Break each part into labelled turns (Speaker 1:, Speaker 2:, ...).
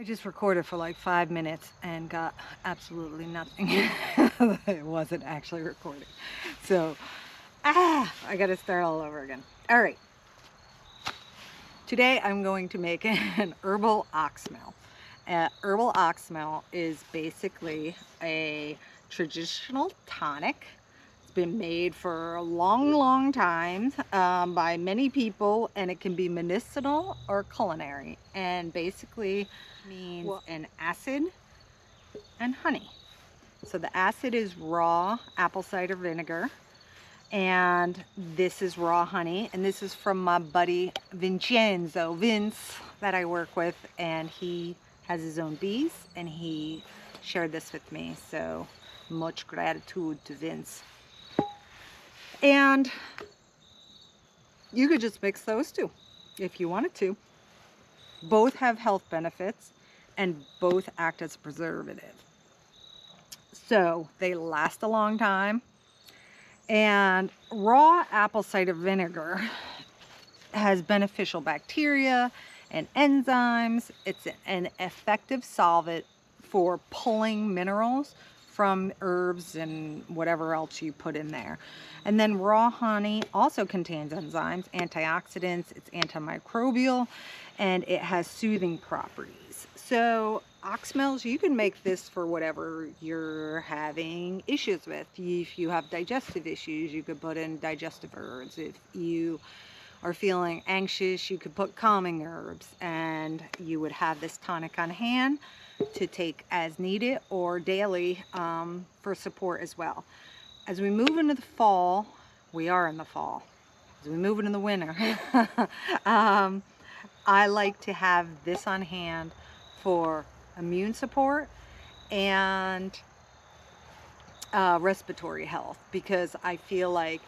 Speaker 1: I just recorded for like 5 minutes and got absolutely nothing. It wasn't actually recording. So, I gotta start all over again. All right. Today I'm going to make an herbal oxymel. Herbal oxymel is basically a traditional tonic. It's been made for a long time by many people, and it can be medicinal or culinary. And basically means an acid and honey. So the acid is raw apple cider vinegar, and this is raw honey, and this is from my buddy Vince, that I work with, and he has his own bees, and he shared this with me, so much gratitude to Vince. And you could just mix those two if you wanted to. Both have health benefits and both act as a preservative, so they last a long time. And raw apple cider vinegar has beneficial bacteria and enzymes. It's an effective solvent for pulling minerals from herbs and whatever else you put in there. And then raw honey also contains enzymes, antioxidants, it's antimicrobial, and it has soothing properties. So oxymels, you can make this for whatever you're having issues with. If you have digestive issues, you could put in digestive herbs. If you are feeling anxious, you could put calming herbs, and you would have this tonic on hand to take as needed or daily for support as well. As we move into the fall, we are in the fall. As we move into the winter, I like to have this on hand for immune support and respiratory health, because I feel like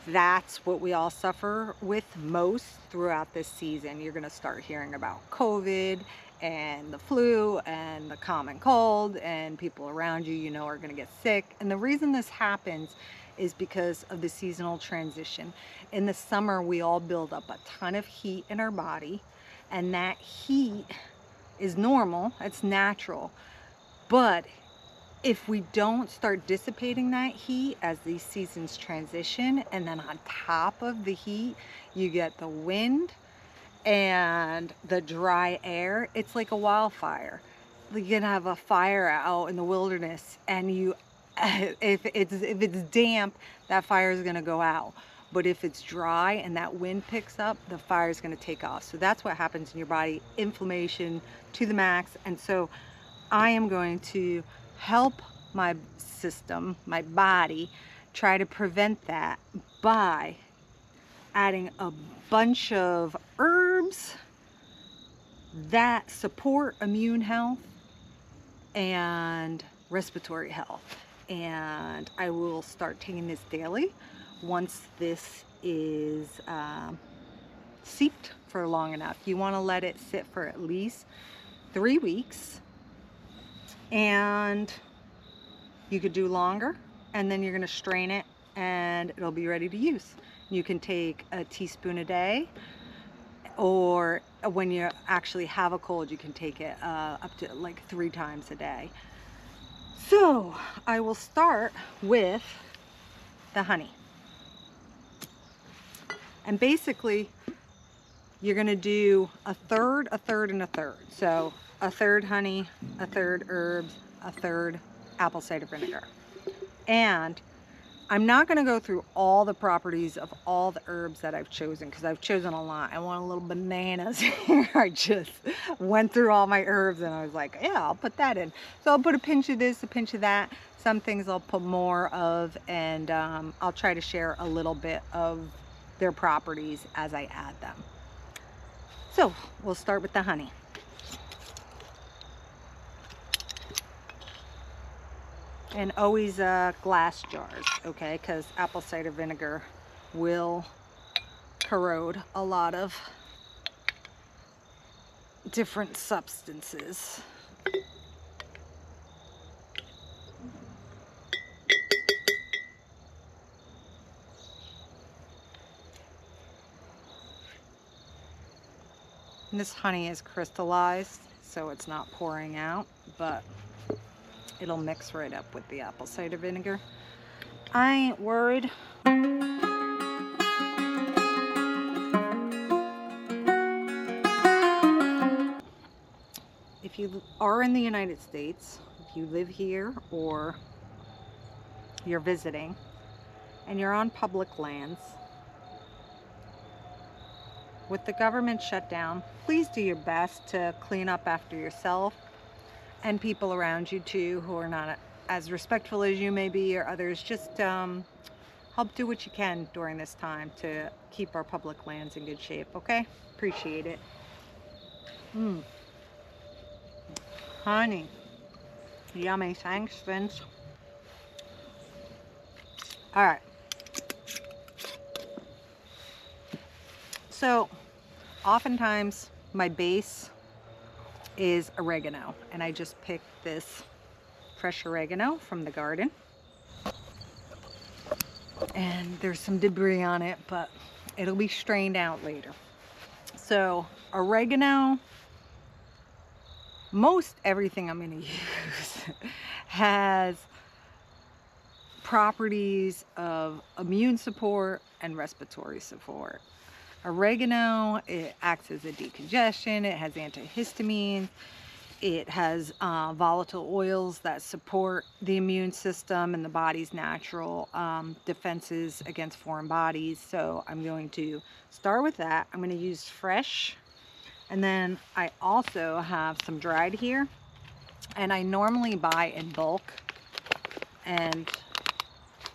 Speaker 1: that's what we all suffer with most throughout this season. You're going to start hearing about COVID and the flu and the common cold, and people around you, you know, are going to get sick. And the reason this happens is because of the seasonal transition. In the summer, we all build up a ton of heat in our body, and that heat is normal, it's natural. But if we don't start dissipating that heat as these seasons transition, and then on top of the heat, you get the wind and the dry air, it's like a wildfire. You can have a fire out in the wilderness, and you, if it's damp, that fire is going to go out. But if it's dry and that wind picks up, the fire is going to take off. So that's what happens in your body, inflammation to the max. And so I am going to help my system, my body, try to prevent that by adding a bunch of herbs that support immune health and respiratory health. And I will start taking this daily once this is seeped for long enough. You want to let it sit for at least 3 weeks, and you could do longer, and then you're going to strain it and it'll be ready to use. You can take a teaspoon a day, or when you actually have a cold, you can take it up to like 3 times a day. So I will start with the honey. And basically, you're going to do a third, a third, and a third. So a third honey, a third herbs, a third apple cider vinegar. And I'm not going to go through all the properties of all the herbs that I've chosen, because I've chosen a lot. I want a little bananas here. I just went through all my herbs and I was like, yeah, I'll put that in. So I'll put a pinch of this, a pinch of that. Some things I'll put more of, and I'll try to share a little bit of their properties as I add them. So we'll start with the honey. And always glass jars, okay? Because apple cider vinegar will corrode a lot of different substances. And this honey is crystallized, so it's not pouring out, but it'll mix right up with the apple cider vinegar. I ain't worried. If you are in the United States, if you live here or you're visiting and you're on public lands, with the government shutdown, please do your best to clean up after yourself and people around you too, who are not as respectful as you may be, or others. Just help do what you can during this time to keep our public lands in good shape, okay? Appreciate it. Honey. Yummy. Thanks, Vince. All right. So, oftentimes my base is oregano, and I just picked this fresh oregano from the garden. And there's some debris on it, but it'll be strained out later. So, oregano, most everything I'm going to use has properties of immune support and respiratory support. Oregano, it acts as a decongestion, it has antihistamines, it has volatile oils that support the immune system and the body's natural defenses against foreign bodies. So I'm going to start with that. I'm going to use fresh, and then I also have some dried here, and I normally buy in bulk, and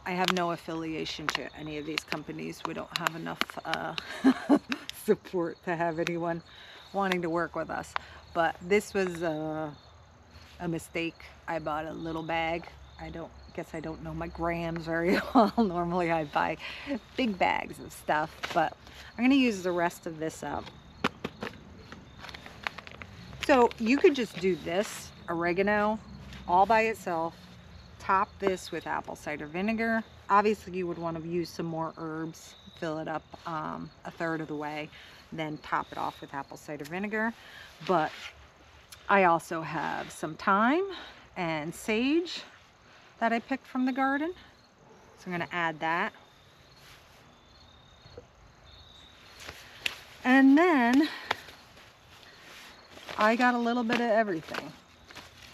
Speaker 1: I have no affiliation to any of these companies. We don't have enough support to have anyone wanting to work with us. But this was a mistake. I bought a little bag. I don't know my grams very well. Normally I buy big bags of stuff, but I'm going to use the rest of this up. So you could just do this oregano all by itself. Top this with apple cider vinegar. Obviously you would want to use some more herbs, fill it up a third of the way, then top it off with apple cider vinegar. But I also have some thyme and sage that I picked from the garden, so I'm going to add that. And then I got a little bit of everything.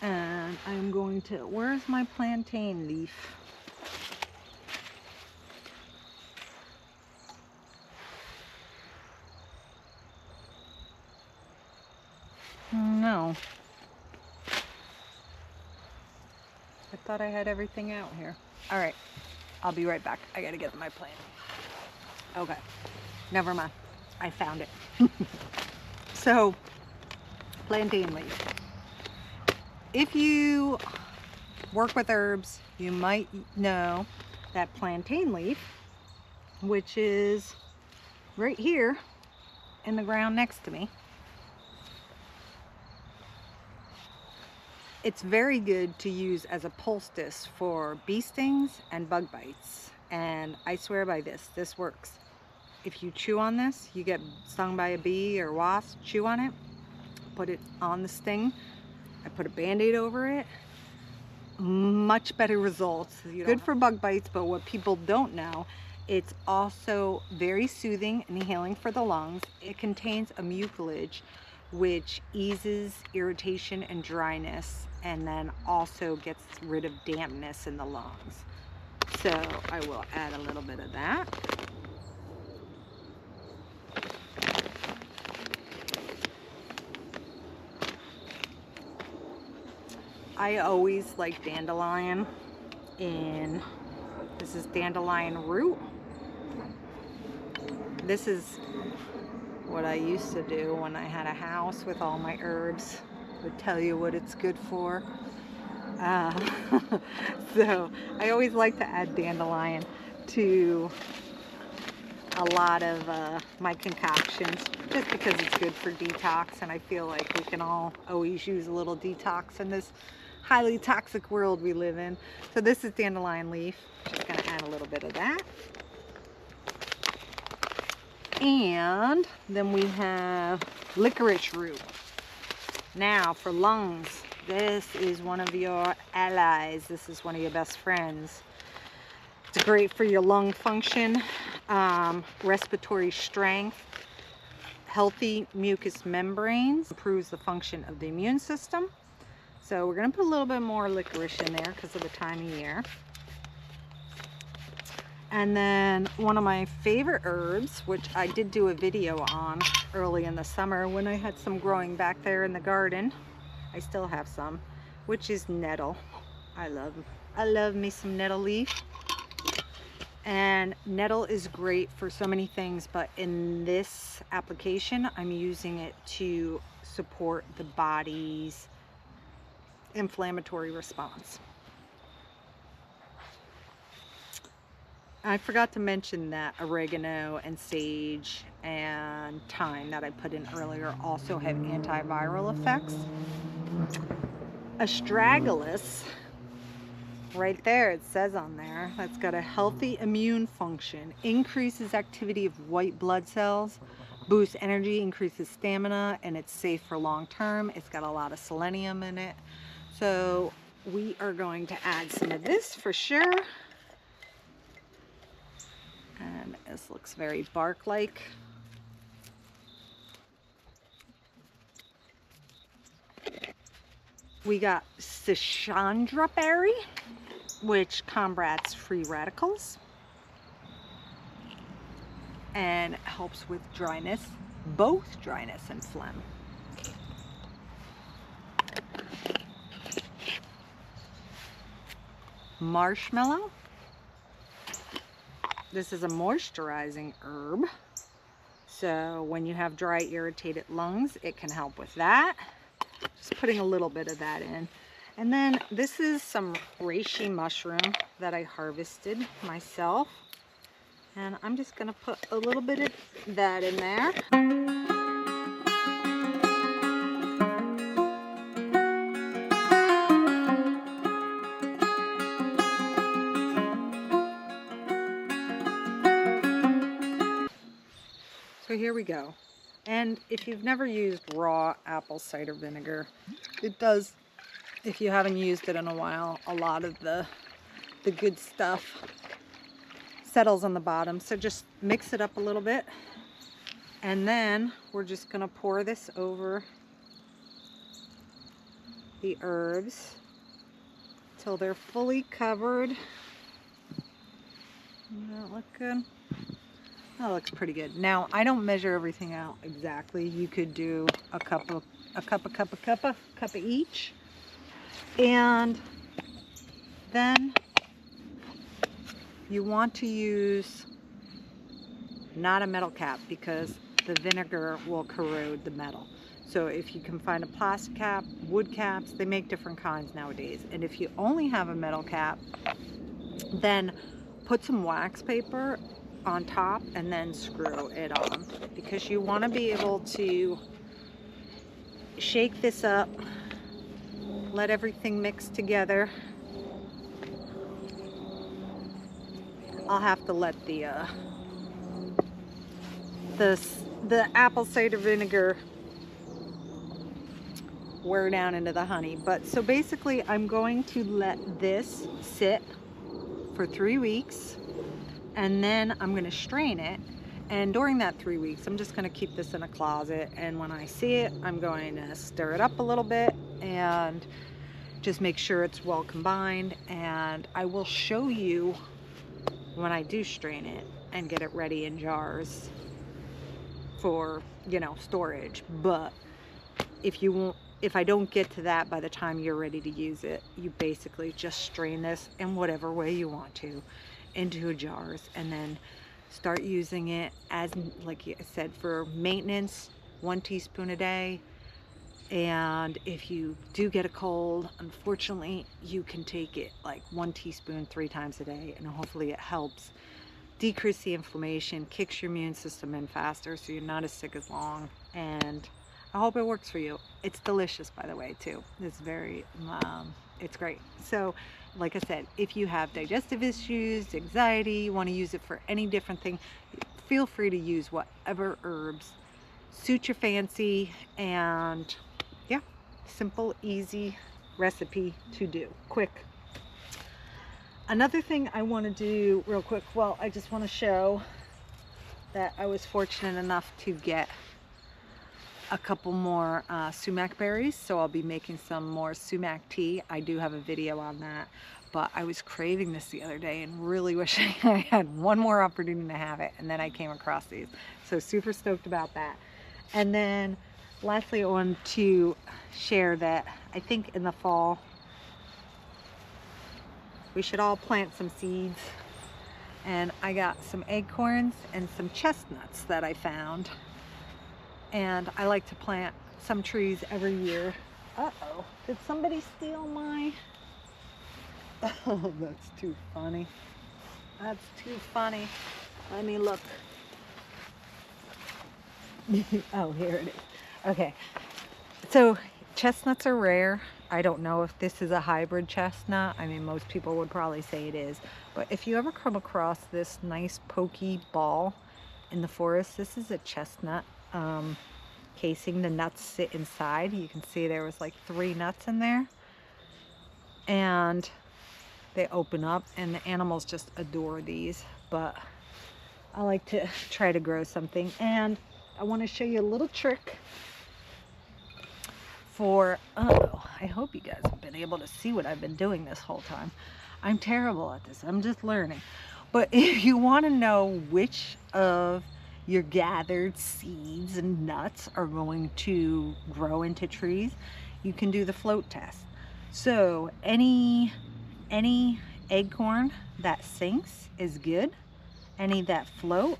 Speaker 1: And I'm going to, where's my plantain leaf? No. I thought I had everything out here. All right, I'll be right back. I gotta get my plant. Okay, never mind. I found it. So, plantain leaf. If you work with herbs, you might know that plantain leaf, which is right here in the ground next to me, it's very good to use as a poultice for bee stings and bug bites. And I swear by this, this works. If you chew on this, you get stung by a bee or wasp, chew on it, put it on the sting. I put a band-aid over it. Much better results. Good for bug bites, but what people don't know, it's also very soothing and healing for the lungs. It contains a mucilage, which eases irritation and dryness, and then also gets rid of dampness in the lungs. So I will add a little bit of that. I always like dandelion this is dandelion root. This is what I used to do when I had a house with all my herbs. Would tell you what it's good for. So I always like to add dandelion to a lot of my concoctions, just because it's good for detox, and I feel like we can all always use a little detox in this highly toxic world we live in. So this is dandelion leaf. Just going to add a little bit of that. And then we have licorice root. Now for lungs, this is one of your allies. This is one of your best friends. It's great for your lung function, respiratory strength, healthy mucous membranes, improves the function of the immune system. So we're going to put a little bit more licorice in there because of the time of year. And then one of my favorite herbs, which I did do a video on early in the summer when I had some growing back there in the garden. I still have some, which is nettle. I love me some nettle leaf. And nettle is great for so many things, but in this application, I'm using it to support the body's inflammatory response. I forgot to mention that oregano and sage and thyme that I put in earlier also have antiviral effects. Astragalus, right there, it says on there, that's got a healthy immune function, increases activity of white blood cells, boosts energy, increases stamina, and it's safe for long term. It's got a lot of selenium in it. So we are going to add some of this for sure. And this looks very bark-like. We got Sichandra berry, which combats free radicals and helps with dryness, both dryness and phlegm. Marshmallow. This is a moisturizing herb. So when you have dry, irritated lungs, it can help with that. Just putting a little bit of that in. And then this is some reishi mushroom that I harvested myself. And I'm just going to put a little bit of that in there. So here we go. And if you've never used raw apple cider vinegar, it does, if you haven't used it in a while, a lot of the good stuff settles on the bottom. So just mix it up a little bit. And then we're just going to pour this over the herbs till they're fully covered. Does that look good? That looks pretty good. Now, I don't measure everything out exactly. You could do a cup of each. And then you want to use not a metal cap because the vinegar will corrode the metal. So if you can find a plastic cap, wood caps, they make different kinds nowadays. And if you only have a metal cap, then put some wax paper on top and then screw it on, because you want to be able to shake this up, let everything mix together. I'll have to let the apple cider vinegar wear down into the honey. But so basically I'm going to let this sit for 3 weeks. And then I'm going to strain it, and during that 3 weeks I'm just going to keep this in a closet, and when I see it I'm going to stir it up a little bit and just make sure it's well combined. And I will show you when I do strain it and get it ready in jars for, you know, storage. But if I don't get to that by the time you're ready to use it, you basically just strain this in whatever way you want to into jars, and then start using it as, like I said, for maintenance, 1 teaspoon a day. And if you do get a cold, unfortunately, you can take it like 1 teaspoon 3 times a day, and hopefully it helps decrease the inflammation, kicks your immune system in faster, so you're not as sick as long. And I hope it works for you. It's delicious, by the way, too. It's very, it's great. So like I said, if you have digestive issues, anxiety, you want to use it for any different thing, feel free to use whatever herbs suit your fancy. And yeah, Simple, easy recipe to do, quick. Another thing I want to do real quick, well, I just want to show that I was fortunate enough to get a couple more sumac berries, so I'll be making some more sumac tea. I do have a video on that, but I was craving this the other day and really wishing I had one more opportunity to have it, and then I came across these, so super stoked about that. And then lastly, I wanted to share that I think in the fall we should all plant some seeds, and I got some acorns and some chestnuts that I found. And I like to plant some trees every year. Uh-oh, did somebody steal my... Oh, that's too funny. That's too funny. Let me look. Oh, here it is. Okay, so chestnuts are rare. I don't know if this is a hybrid chestnut. I mean, most people would probably say it is. But if you ever come across this nice pokey ball in the forest, this is a chestnut. Casing. The nuts sit inside. You can see there was like 3 nuts in there, and they open up, and the animals just adore these. But I like to try to grow something, and I want to show you a little trick for, oh, I hope you guys have been able to see what I've been doing this whole time. I'm terrible at this. I'm just learning. But if you want to know which of your gathered seeds and nuts are going to grow into trees, you can do the float test. So any acorn that sinks is good. Any that float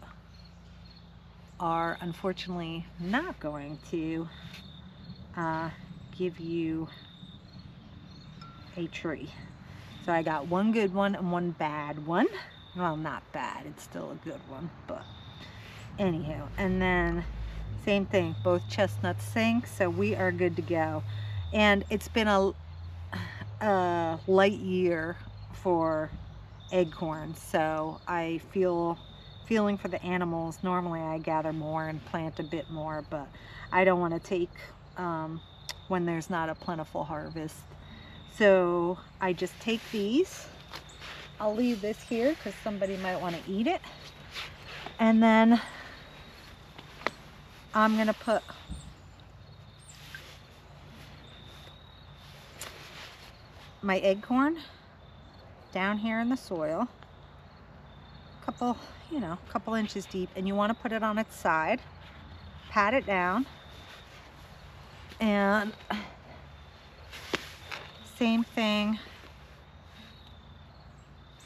Speaker 1: are unfortunately not going to give you a tree. So I got one good one and one bad one. Well, not bad, it's still a good one, but anyhow. And then same thing, both chestnuts sink, so we are good to go. And it's been a light year for acorns, so I feeling for the animals. Normally I gather more and plant a bit more, but I don't want to take when there's not a plentiful harvest. So I just take these. I'll leave this here because somebody might want to eat it. And then I'm going to put my acorn down here in the soil, couple inches deep, and you want to put it on its side, pat it down, and same thing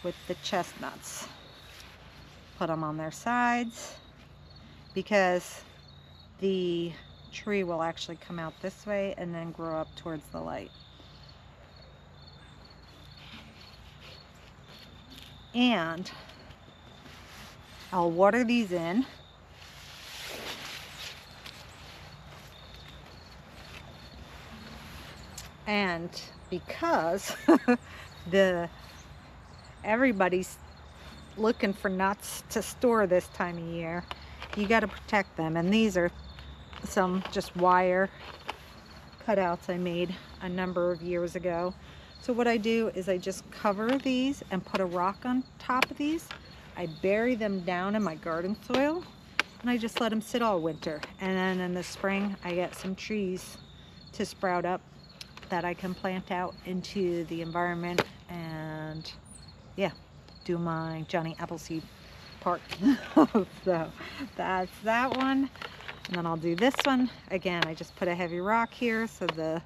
Speaker 1: with the chestnuts. Put them on their sides, because the tree will actually come out this way and then grow up towards the light. And I'll water these in. And because everybody's looking for nuts to store this time of year, you got to protect them. And these are some just wire cutouts I made a number of years ago. So what I do is I just cover these and put a rock on top of these. I bury them down in my garden soil, and I just let them sit all winter. And then in the spring I get some trees to sprout up that I can plant out into the environment, and yeah, do my Johnny Appleseed Park. So that's that one. And then I'll do this one. Again, I just put a heavy rock here so the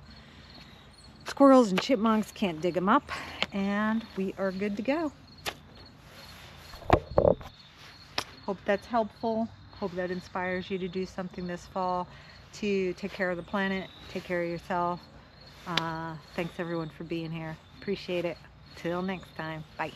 Speaker 1: squirrels and chipmunks can't dig them up, and we are good to go. Hope that's helpful. Hope that inspires you to do something this fall to take care of the planet, take care of yourself. Thanks everyone for being here. Appreciate it. Till next time. Bye.